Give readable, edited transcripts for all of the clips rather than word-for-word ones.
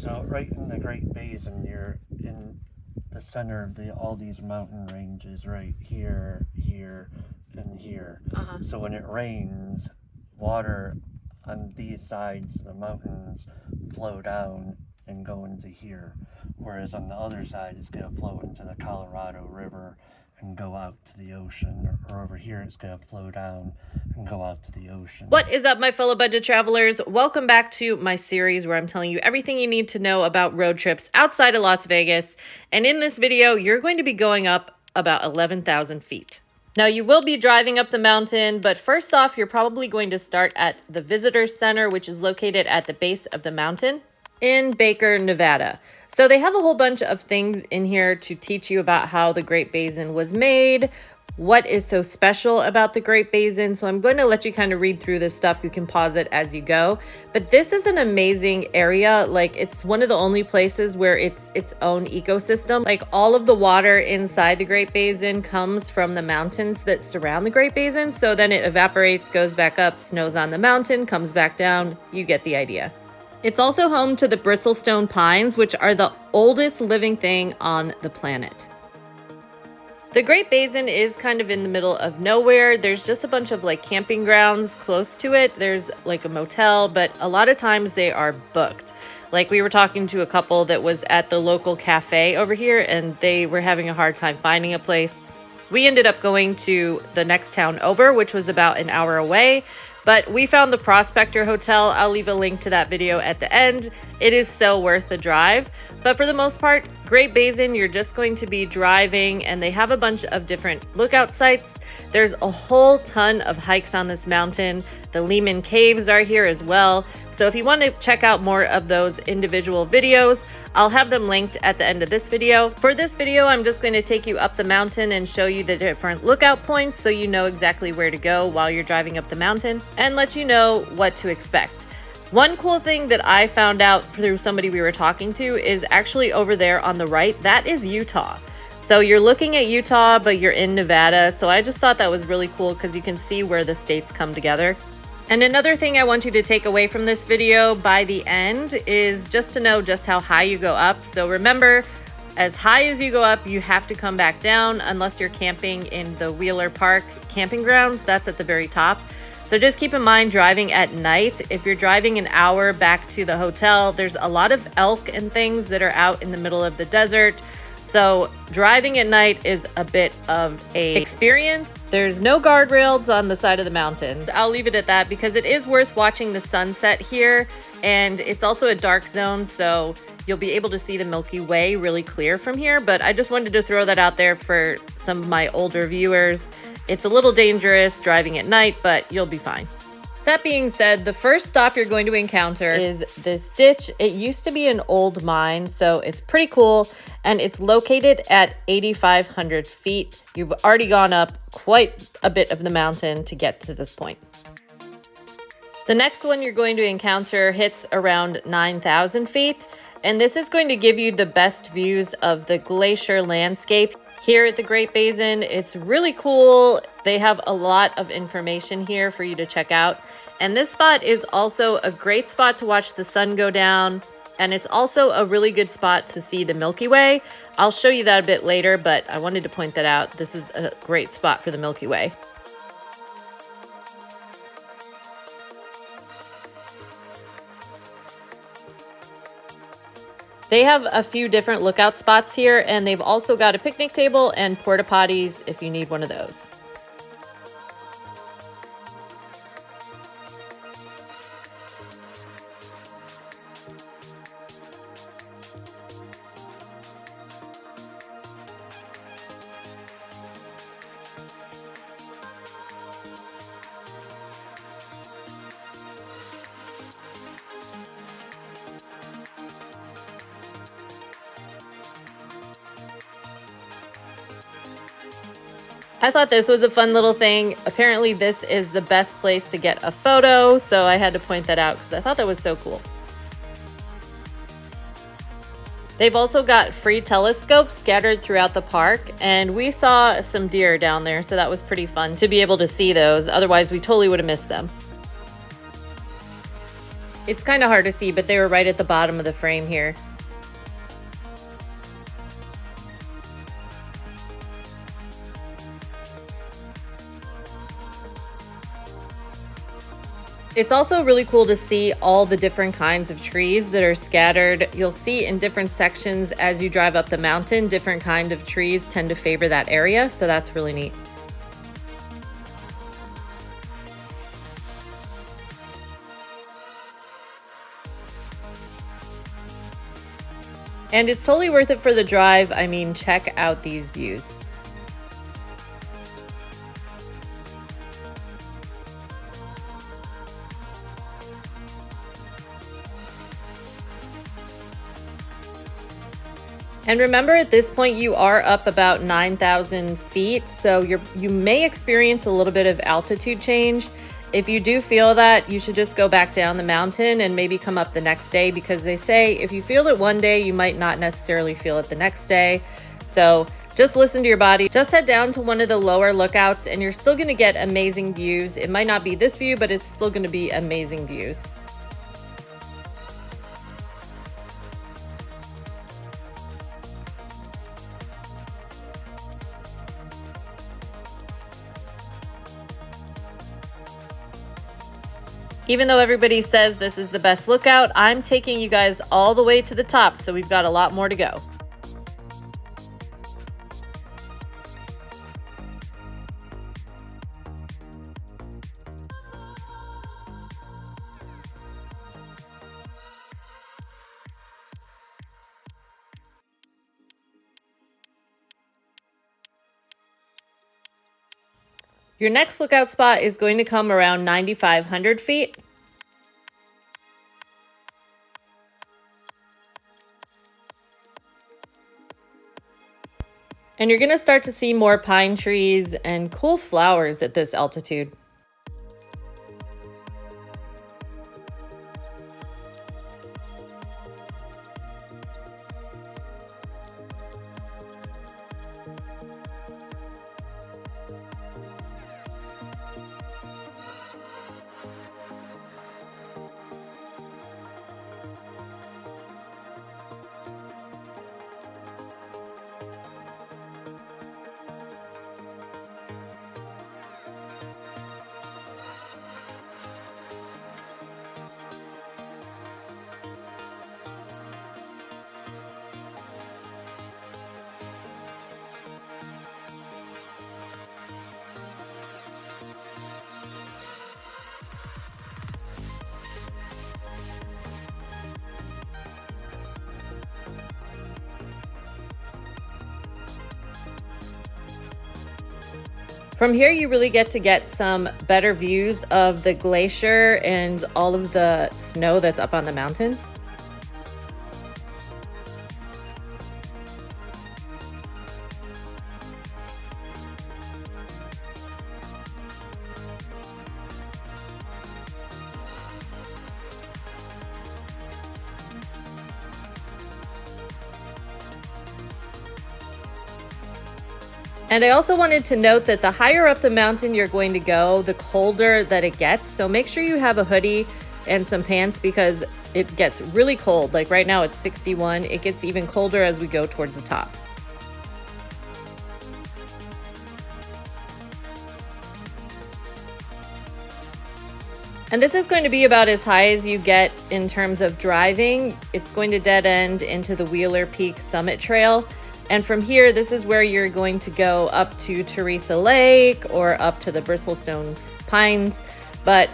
So right in the Great Basin, you're in the center of all these mountain ranges right here, here, and here. So when it rains, water on these sides of the mountains flow down and go into here, whereas on the other side it's going to flow into the Colorado River and go out to the ocean, or over here it's going to flow down and go out to the ocean. What is up, my fellow budget travelers? Welcome back to my series where I'm telling you everything you need to know about road trips outside of Las Vegas. And in this video, you're going to be going up about 11,000 feet. Now, you will be driving up the mountain, but first off, you're probably going to start at the Visitor Center, which is located at the base of the mountain in Baker, Nevada. So they have a whole bunch of things in here to teach you about how the Great Basin was made, what is so special about the Great Basin. So I'm going to let you kind of read through this stuff. You can pause it as you go. But this is an amazing area. Like, it's one of the only places where it's its own ecosystem. Like, all of the water inside the Great Basin comes from the mountains that surround the Great Basin. So then it evaporates, goes back up, snows on the mountain, comes back down. You get the idea. It's also home to the bristlecone pines, which are the oldest living thing on the planet. The Great Basin is kind of in the middle of nowhere. There's just a bunch of like camping grounds close to it. There's like a motel, but a lot of times they are booked. Like, we were talking to a couple that was at the local cafe over here and they were having a hard time finding a place. We ended up going to the next town over, which was about an hour away. But we found the Prospector Hotel. I'll leave a link to that video at the end. It is so worth the drive. But for the most part, Great Basin, you're just going to be driving, and they have a bunch of different lookout sites. There's a whole ton of hikes on this mountain. The Lehman Caves are here as well. So if you want to check out more of those individual videos, I'll have them linked at the end of this video. For this video, I'm just going to take you up the mountain and show you the different lookout points so you know exactly where to go while you're driving up the mountain and let you know what to expect. One cool thing that I found out through somebody we were talking to is actually over there on the right, that is Utah. So you're looking at Utah, but you're in Nevada. So I just thought that was really cool because you can see where the states come together. And another thing I want you to take away from this video by the end is just to know just how high you go up. So remember, as high as you go up, you have to come back down unless you're camping in the Wheeler Park camping grounds. That's at the very top. So just keep in mind driving at night. If you're driving an hour back to the hotel, there's a lot of elk and things that are out in the middle of the desert. So driving at night is a bit of an experience. There's no guardrails on the side of the mountains. I'll leave it at that because it is worth watching the sunset here. And it's also a dark zone, so you'll be able to see the Milky Way really clear from here. But I just wanted to throw that out there for some of my older viewers. It's a little dangerous driving at night, but you'll be fine. That being said, the first stop you're going to encounter is this ditch. It used to be an old mine, so it's pretty cool, and it's located at 8,500 feet. You've already gone up quite a bit of the mountain to get to this point. The next one you're going to encounter hits around 9,000 feet, and this is going to give you the best views of the glacier landscape here at the Great Basin. It's really cool. They have a lot of information here for you to check out. And this spot is also a great spot to watch the sun go down. And it's also a really good spot to see the Milky Way. I'll show you that a bit later, but I wanted to point that out. This is a great spot for the Milky Way. They have a few different lookout spots here, and they've also got a picnic table and porta potties if you need one of those. I thought this was a fun little thing. Apparently this is the best place to get a photo, so I had to point that out because I thought that was so cool. They've also got free telescopes scattered throughout the park, and we saw some deer down there, so that was pretty fun to be able to see those. Otherwise, we totally would have missed them. It's kind of hard to see, but they were right at the bottom of the frame here. It's also really cool to see all the different kinds of trees that are scattered. You'll see in different sections as you drive up the mountain, different kind of trees tend to favor that area, so that's really neat. And it's totally worth it for the drive. I mean, check out these views. And remember, at this point, you are up about 9,000 feet, so you may experience a little bit of altitude change. If you do feel that, you should just go back down the mountain and maybe come up the next day, because they say if you feel it one day, you might not necessarily feel it the next day. So just listen to your body. Just head down to one of the lower lookouts and you're still gonna get amazing views. It might not be this view, but it's still gonna be amazing views. Even though everybody says this is the best lookout, I'm taking you guys all the way to the top, so we've got a lot more to go. Your next lookout spot is going to come around 9,500 feet. And you're going to start to see more pine trees and cool flowers at this altitude. From here, you really get to get some better views of the glacier and all of the snow that's up on the mountains. And I also wanted to note that the higher up the mountain you're going to go, the colder that it gets. So make sure you have a hoodie and some pants because it gets really cold. Like right now it's 61. It gets even colder as we go towards the top. And this is going to be about as high as you get in terms of driving. It's going to dead end into the Wheeler Peak Summit Trail. And from here, this is where you're going to go up to Teresa Lake or up to the Bristlecone Pines. But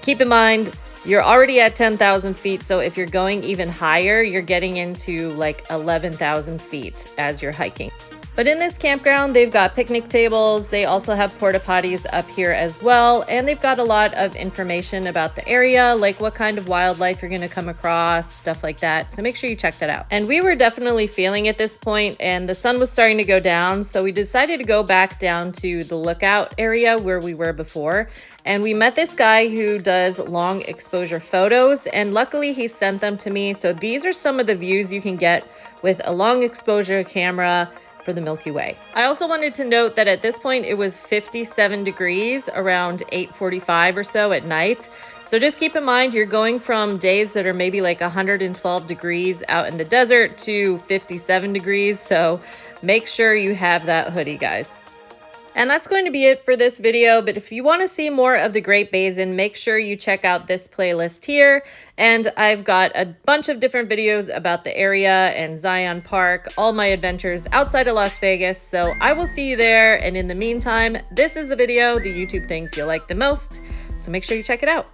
keep in mind, you're already at 10,000 feet. So if you're going even higher, you're getting into like 11,000 feet as you're hiking. But in this campground, they've got picnic tables. They also have porta potties up here as well. And they've got a lot of information about the area, like what kind of wildlife you're gonna come across, stuff like that. So make sure you check that out. And we were definitely feeling at this point and the sun was starting to go down. So we decided to go back down to the lookout area where we were before. And we met this guy who does long exposure photos. And luckily he sent them to me. So these are some of the views you can get with a long exposure camera for the Milky Way. I also wanted to note that at this point it was 57 degrees around 8:45 or so at night. So just keep in mind you're going from days that are maybe like 112 degrees out in the desert to 57 degrees. So make sure you have that hoodie, guys. And that's going to be it for this video, but if you want to see more of the Great Basin, make sure you check out this playlist here. And I've got a bunch of different videos about the area and Zion Park, all my adventures outside of Las Vegas. So I will see you there. And in the meantime, this is the video the YouTube thinks you'll like the most. So make sure you check it out.